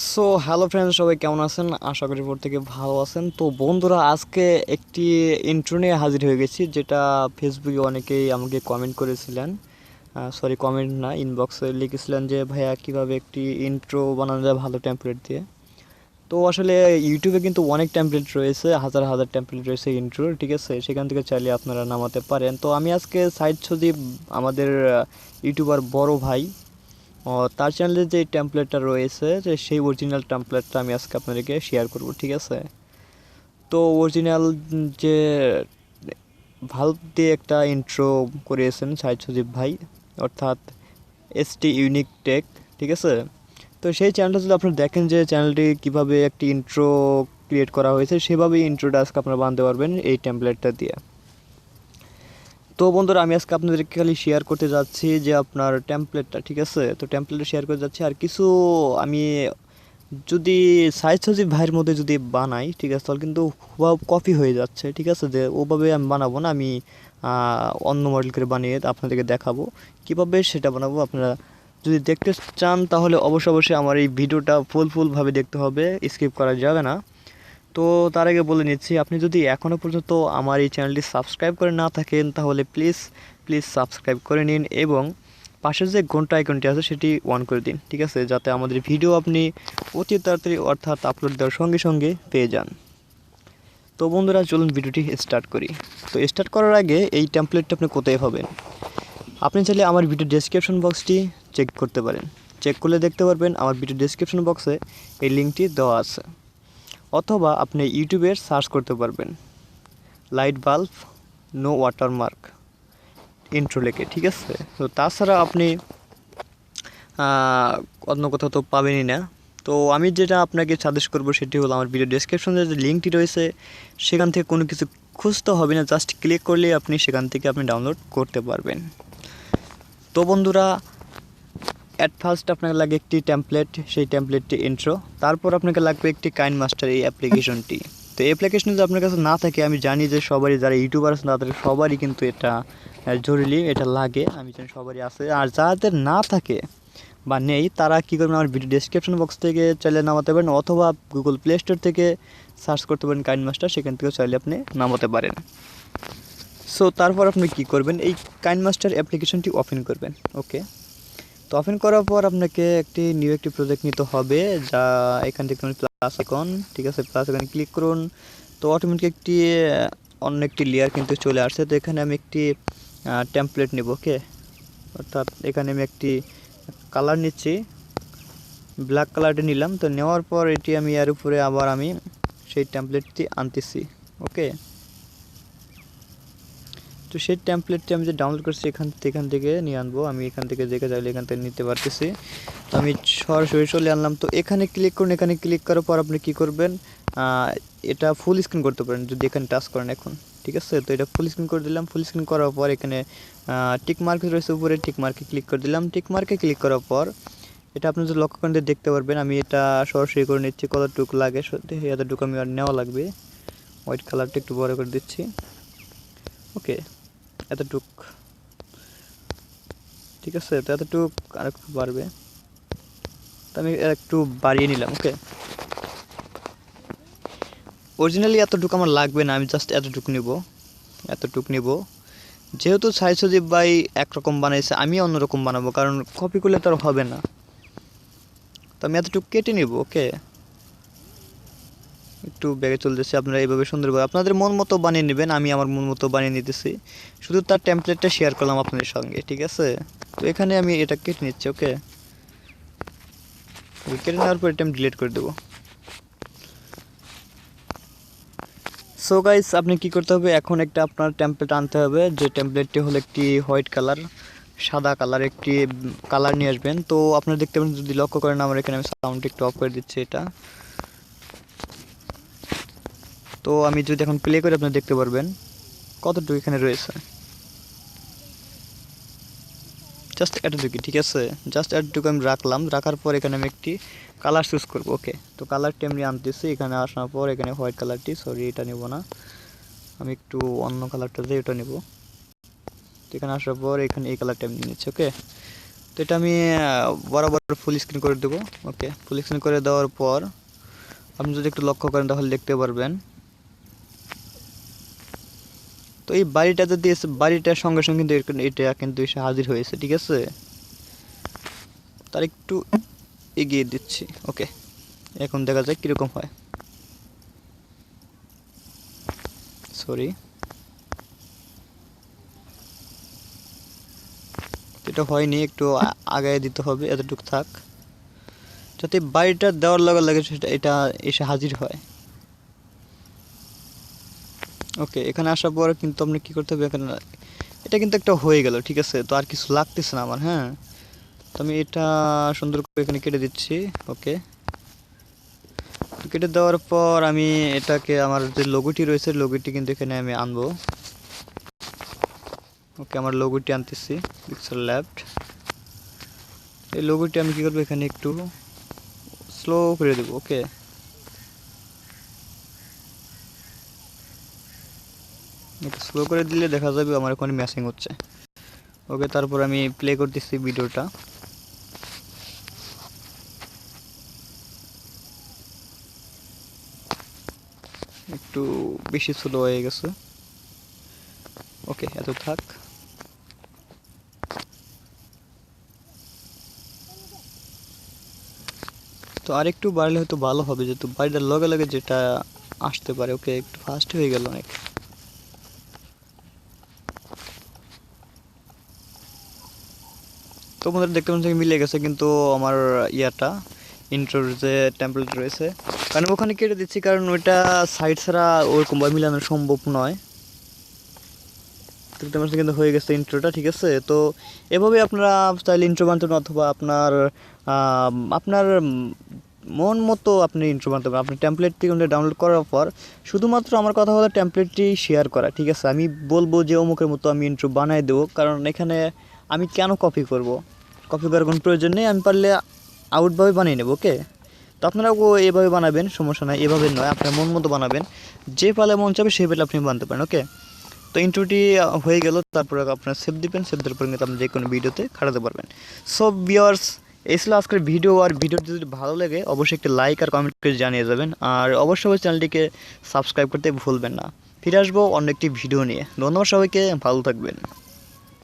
So hello friends, সবাই কেমন আছেন? আশা করি প্রত্যেকে ভালো আছেন। তো বন্ধুরা, আজকে একটি ইন্ট্রো নিয়ে হাজির হয়ে গেছি, যেটা ফেসবুকে অনেকেই আমাকে কমেন্ট করেছিলেন। সরি, কমেন্ট না, ইনবক্সে লিখেছিলেন যে ভাইয়া কীভাবে একটি ইন্ট্রো বানানো যায় ভালো টেমপ্লেট দিয়ে। তো আসলে ইউটিউবে কিন্তু অনেক টেমপ্লেট রয়েছে, হাজার হাজার টেমপ্লেট রয়েছে ইন্ট্রোর, ঠিক আছে? সেখান থেকে চাইলে আপনারা নামাতে পারেন। তো আমি আজকে সাইদ সজীব, আমাদের ইউটিউবার বড় ভাই, তার চ্যানেলে যে টেমপ্লেটটা রয়েছে, যে সেই অরিজিনাল টেমপ্লেটটা আমি আজকে আপনাদেরকে শেয়ার করব, ঠিক আছে? তো অরিজিনাল যে ভাল্ব দিয়ে একটা ইন্ট্রো করিয়েছেন সাইদ সজীব ভাই, অর্থাৎ এসটি ইউনিক টেক, ঠিক আছে? তো সেই চ্যানেলটা যদি আপনারা দেখেন যে চ্যানেলটি কীভাবে একটি ইন্ট্রো ক্রিয়েট করা হয়েছে, সেভাবেই ইন্ট্রোটা আজকে আপনারা বানাতে পারবেন এই টেমপ্লেটটা দিয়ে। তো বন্ধুরা, আমি আজকে আপনাদেরকে খালি শেয়ার করতে যাচ্ছি যে আপনার টেমপ্লেটটা, ঠিক আছে? তো টেমপ্লেটটা শেয়ার করতে যাচ্ছি, আর কিছু আমি যদি সাইদ সজীব ভাইয়ের মধ্যে যদি বানাই, ঠিক আছে, তাহলে কিন্তু হুবহু কপি হয়ে যাচ্ছে, ঠিক আছে? যে ওভাবে আমি বানাবো না, আমি অন্য মডেল করে বানিয়ে আপনাদেরকে দেখাবো কীভাবে সেটা বানাবো। আপনারা যদি দেখতে চান তাহলে অবশ্যই আমার এই ভিডিওটা ফুলভাবে দেখতে হবে, স্কিপ করা যাবে না। তো তার আগে বলে নিচ্ছি, আপনি যদি এখনও পর্যন্ত আমার এই চ্যানেলটি সাবস্ক্রাইব করে না থাকেন তাহলে প্লিজ সাবস্ক্রাইব করে নিন, এবং পাশের যে ঘন্টা আইকনটি আছে সেটি অন করে দিন, ঠিক আছে? যাতে আমাদের ভিডিও আপনি অতি তাড়াতাড়ি, অর্থাৎ আপলোড দেওয়ার সঙ্গে সঙ্গে পেয়ে যান। তো বন্ধুরা, চলুন ভিডিওটি স্টার্ট করি। তো স্টার্ট করার আগে এই টেমপ্লেটটা আপনি কোথায় পাবেন? আপনি চাইলে আমার ভিডিও ডেসক্রিপশন বক্সটি চেক করতে পারেন। চেক করলে দেখতে পারবেন আমার ভিডিও ডেসক্রিপশন বক্সে এই লিঙ্কটি দেওয়া আছে, অথবা আপনি ইউটিউবে সার্চ করতে পারবেন light bulb no watermark intro লেখে, ঠিক আছে? তো তাছাড়া আপনি অন্য কোথাও তো পাবেনই না। তো আমি যেটা আপনাকে সাজেস্ট করবো সেটি হলো, আমার ভিডিও ডেসক্রিপশনে যে লিঙ্কটি রয়েছে সেখান থেকে কোনো কিছু খুঁজতে হবে না, জাস্ট ক্লিক করলেই আপনি সেখান থেকে আপনি ডাউনলোড করতে পারবেন। তো বন্ধুরা, অ্যাট ফার্স্ট আপনাকে লাগে একটি টেমপ্লেট, সেই টেমপ্লেটটি ইন্ট্রো। তারপর আপনাকে লাগবে একটি কাইনমাস্টার, এই অ্যাপ্লিকেশনটি। তো অ্যাপ্লিকেশন যদি আপনার কাছে না থাকে, আমি জানি যে সবারই, যারা ইউটিউবার আছে তাদের সবারই কিন্তু এটা জরুরি, এটা লাগে, আমি জানি সবারই আছে। আর যাদের না থাকে বা নেই, তারা কী করবেন, আমার ভিডিও ডেসক্রিপশন বক্স থেকে চাইলে নামাতে পারেন, অথবা গুগল প্লে স্টোর থেকে সার্চ করতে পারেন কাইনমাস্টার, সেখান থেকেও চাইলে আপনি নামাতে পারেন। সো তারপর আপনি কী করবেন, এই কাইনমাস্টার অ্যাপ্লিকেশনটি ওপেন করবেন। ওকে, তো ওপেন করার পর আপনাকে একটি প্রজেক্ট নিতে হবে, যা এখান থেকে প্লাস আইকন, ঠিক আছে? প্লাস আইকনে ক্লিক করুন। তো অটোমেটিক একটি অন্য একটি লেয়ার কিন্তু চলে আসছে। তো এখানে আমি একটি টেমপ্লেট নেব, ওকে? অর্থাৎ এখানে আমি একটি কালার নিচ্ছি, ব্ল্যাক কালারটি নিলাম। তো নেওয়ার পর এটি আমি এর উপরে আবার আমি সেই টেমপ্লেটটি আনতেছি, ওকে? তো সেই টেমপ্লেটটি আমি যে ডাউনলোড করছি এখান থেকে নিয়ে আনবো। আমি এখান থেকে দেখে চাইলে এখান থেকে নিতে পারতেছি। তো আমি সরাসরি চলে আনলাম। তো এখানে ক্লিক করুন। এখানে ক্লিক করার পর আপনি কী করবেন, এটা ফুল স্ক্রিন করতে পারেন যদি এখানে টাচ করেন এখন, ঠিক আছে? তো এটা ফুল স্ক্রিন করে দিলাম। ফুল স্ক্রিন করার পর এখানে টিক মার্ক রয়েছে উপরে, টিক মার্কে ক্লিক করে দিলাম। টিক মার্কে ক্লিক করার পর এটা আপনি যদি লক্ষ্য করেন দেখতে পারবেন, আমি এটা সরাসরি করে নিচ্ছি। কতটুকু লাগে সত্যি এতটুকু আমি আর নেওয়া লাগবে। হোয়াইট কালারটা একটু বড় করে দিচ্ছি, ওকে? এতটুক, ঠিক আছে? তো এতটুক আর একটু বাড়বে, তো আমি একটু বাড়িয়ে নিলাম, ওকে? অরিজিনালি এতটুকু আমার লাগবে না, আমি জাস্ট এতটুক নিব। যেহেতু সাইদ সজীব ভাই একরকম বানাইছে, আমি অন্যরকম বানাবো, কারণ কপি করলে তো আর হবে না। তো আমি এতটুকু কেটে নিব, ওকে? একটু ব্যাগে চলতেছে, আপনারা এইভাবে সুন্দরভাবে আপনাদের মন মতো বানিয়ে নেবেন। আমি আমার মন মতো বানিয়ে নিতেছি, শুধু তার টেমপ্লেটটা শেয়ার করলাম আপনাদের সঙ্গে, ঠিক আছে? তো এখানে আমি এটা কেটে নিচ্ছি, ওকে? কেটে নেওয়ার পর এটা আমি ডিলিট করে দেবো। সো গাইস, আপনি কি করতে হবে, এখন একটা আপনার টেমপ্লেট আনতে হবে, যে টেমপ্লেটটি হলো একটি হোয়াইট কালার, সাদা কালার একটি কালার নিয়ে আসবেন। তো আপনারা দেখতে পাবেন, যদি লক্ষ্য করেন, আমার এখানে আমি সাউন্ড একটু অফ করে দিচ্ছি এটা। তো আমি যদি এখন প্লে করে আপনি দেখতে পারবেন কতটুকু এখানে রয়েছে, জাস্ট এতটুকু, ঠিক আছে? জাস্ট এতটুকু আমি রাখার পর এখানে আমি একটি কালার চুজ করবো, ওকে? তো কালারটি আমি আনতেছি, এখানে আসার পর এখানে হোয়াইট কালারটি, সরি এটা নেব না, আমি একটু অন্য কালারটা দিয়ে এটা নেব। তো এখানে আসার পর এখানে এই কালারটা আমি নিচ্ছি, ওকে? তো তো এটা আমি বরাবর ফুল স্ক্রিন করে দেবো। ওকে, ফুল স্ক্রিন করে দেওয়ার পর আপনি যদি একটু লক্ষ্য করেন তাহলে দেখতে পারবেন। তো এই বাড়িটা যদি বাড়িটার সঙ্গে সঙ্গে কিন্তু এটা কিন্তু এসে হাজির হয়েছে, ঠিক আছে। তার একটু এগিয়ে দিচ্ছি। ওকে, এখন দেখা যায় কীরকম হয়। সরি, এটা হয়নি, একটু আগায় দিতে হবে, এতটুকু থাক যাতে বাড়িটা দেওয়ার লগে লাগে সেটা এটা এসে হাজির হয়। ওকে, এখানে আসার পর কিন্তু আপনি কী করতে হবে, এখানে এটা কিন্তু একটা হয়ে গেল, ঠিক আছে। তো আর কিছু লাগতেছে না আমার। হ্যাঁ, তো আমি এটা সুন্দর করে এখানে কেটে দিচ্ছি। ওকে, তো কেটে দেওয়ার পর আমি এটাকে আমার যে লোগোটি রয়েছে লোগোটি কিন্তু এখানে আমি আনবো। ওকে, আমার লোগোটি আনতেছি, পিক্সেল লেফট। এই লোগোটি আমি কী করবো, এখানে একটু স্লো করে দেবো। ওকে, একটু স্লো করে দিলে দেখা যাবে আমার ওখানে ম্যাচিং হচ্ছে। ওকে, তারপর আমি প্লে করতেছি ভিডিওটা। একটু বেশি স্লো হয়ে গেছে। ওকে, এত থাক। তো আর একটু বাড়লে হয়তো ভালো হবে, যেহেতু বাড়িটার লগে লগে যেটা আসতে পারে। ওকে, একটু ফাস্ট হয়ে গেল অনেক। তো আমাদের দেখতে পাচ্ছি মিলে গেছে, কিন্তু আমার ইয়াটা ইন্ট্রোর যে টেমপ্লেট রয়েছে, কারণ ওখানে কেটে দিচ্ছি, কারণ ওইটা সাইড ছাড়া ওরকমভাবে মিলানো সম্ভব নয়। দেখতে পাচ্ছি কিন্তু হয়ে গেছে ইন্ট্রোটা, ঠিক আছে। তো এভাবে আপনারা চাইলে ইন্ট্রো বানাতে পারেন, অথবা আপনার আপনার মন মতো আপনি ইন্ট্রো বানাতে পারেন। আপনি টেমপ্লেটটি ডাউনলোড করার পর শুধুমাত্র আমার কথা হলো টেমপ্লেটটি শেয়ার করা, ঠিক আছে। আমি বলবো যে অমুকের মতো আমি ইন্ট্রো বানাই দেবো, কারণ এখানে আমি কেন কপি করব, কপি করার কোনো প্রয়োজন নেই। আমি পারলে আউটভাবে বানিয়ে নেব। ওকে, তো আপনারাও এভাবে বানাবেন, সমস্যা নাই। এভাবে নয়, আপনার মন মতো বানাবেন, যে পালে মন চাবে সেই পালে আপনি বানাতে পারেন। ওকে, তো ইন্ট্রোটি হয়ে গেল, তারপরে আপনারা সেভ দিবেন, সেভ দেওয়ার পর কিন্তু আপনি যে কোনো ভিডিওতে খাটাতে পারবেন। সো ভিউয়ার্স, এই ছিল আজকের ভিডিও। আর ভিডিওটি যদি ভালো লাগে অবশ্যই একটি লাইক আর কমেন্ট করে জানিয়ে যাবেন, আর অবশ্যই চ্যানেলটিকে সাবস্ক্রাইব করতে ভুলবেন না। ফিরে আসবো অন্য একটি ভিডিও নিয়ে। ধন্যবাদ সবাইকে, ভালো থাকবেন।